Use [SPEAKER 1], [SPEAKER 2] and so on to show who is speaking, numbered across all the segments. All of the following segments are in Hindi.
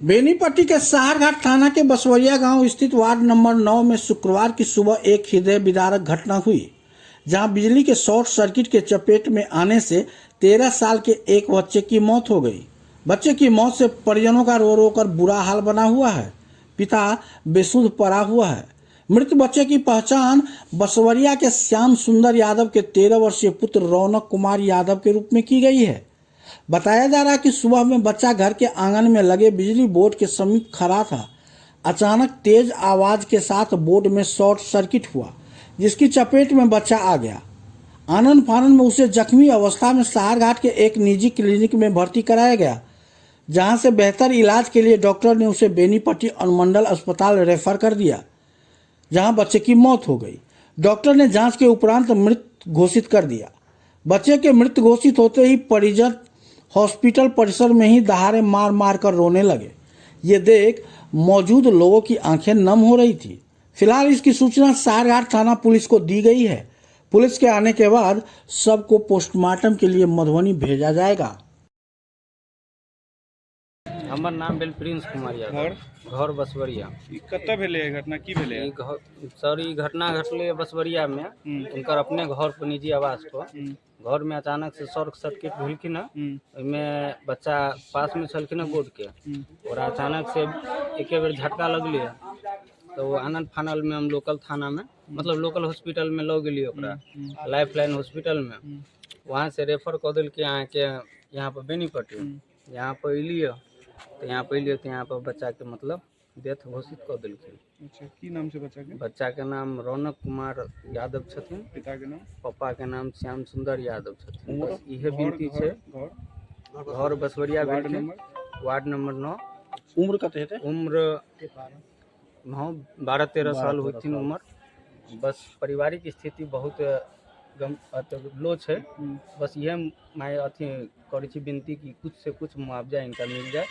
[SPEAKER 1] बेनीपट्टी के साहरघाट थाना के बसवरिया गांव स्थित वार्ड नंबर 9 में शुक्रवार की सुबह एक हृदय विदारक घटना हुई, जहां बिजली के शॉर्ट सर्किट के चपेट में आने से 13 साल के एक बच्चे की मौत हो गई। बच्चे की मौत से परिजनों का रो रो कर बुरा हाल बना हुआ है। पिता बेसुध पड़ा हुआ है। मृत बच्चे की पहचान बसवरिया के श्याम सुंदर यादव के 13 वर्षीय पुत्र रौनक कुमार यादव के रूप में की गई है। बताया जा रहा है कि सुबह में बच्चा घर के आंगन में लगे बिजली बोर्ड के समीप खड़ा था। अचानक तेज आवाज के साथ बोर्ड में शॉर्ट सर्किट हुआ, जिसकी चपेट में बच्चा आ गया। आनन फानन में उसे जख्मी अवस्था में साहरघाट के एक निजी क्लिनिक में भर्ती कराया गया, जहां से बेहतर इलाज के लिए डॉक्टर ने उसे बेनीपट्टी अनुमंडल अस्पताल रेफर कर दिया, जहां बच्चे की मौत हो गई। डॉक्टर ने जांच के उपरांत मृत घोषित कर दिया। बच्चे के मृत घोषित होते ही परिजन हॉस्पिटल परिसर में ही दहाड़े मार मार कर रोने लगे। ये देख मौजूद लोगों की आंखें नम हो रही थी। फिलहाल इसकी सूचना साहरघाट थाना पुलिस को दी गई है। पुलिस के आने के बाद सबको पोस्टमार्टम के लिए मधुबनी भेजा जाएगा।
[SPEAKER 2] हमर नाम भेल प्रिंस कुमार यादव, घर बसवरिया।
[SPEAKER 3] कतऽ भेलै घटना, की भेलै?
[SPEAKER 2] सर ई घटना घटलै बसवरिया में। उनकर अपने घर पर निजी आवास पर घर में अचानक से शॉर्ट सर्किट भेलखिन है। में बच्चा पास में छलखिन है बोर्ड के, और अचानक से एक बेर झटका लगलै है। तो आनंद फानल में हम लोकल थाना में, मतलब लोकल हॉस्पिटल में लऽ गेलिए ओकरा, लाइफ लाइन हॉस्पिटल में। वहाँ से रेफर कऽ देलकै अहाँ के यहाँ पर बेनीपट्टी। यहाँ पर एलिए तो यहाँ पर बच्चा के मतलब डेथ घोषित कर दिलखिन।
[SPEAKER 3] अच्छा, की नाम छै बच्चा के?
[SPEAKER 2] बच्चा के नाम रौनक कुमार यादव छथिन।
[SPEAKER 3] पिता के नाम?
[SPEAKER 2] पापा के नाम श्याम सुंदर यादव छथिन। बस इहे विनती छै। घर बसवरिया वार्ड नंबर 9।
[SPEAKER 1] उम्र कते हेतै?
[SPEAKER 2] उम्र 12-13 साल होथिन उम्र। बस पारिवारिक स्थिति बहुत लो छै। बस ये मैं अथी करै छी विनती कि कुछ से कुछ मुआवजा इनका मिल जाए,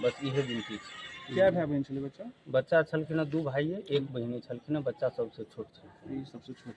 [SPEAKER 2] बस इहे विनती छै।
[SPEAKER 3] क्या भाई बहन छलै बच्चा?
[SPEAKER 2] बच्चा छलखिन 2 भाइये, 1 बहिनी छलखिन। बच्चा सबसे छोट छलखिन।
[SPEAKER 3] सबसे छोट।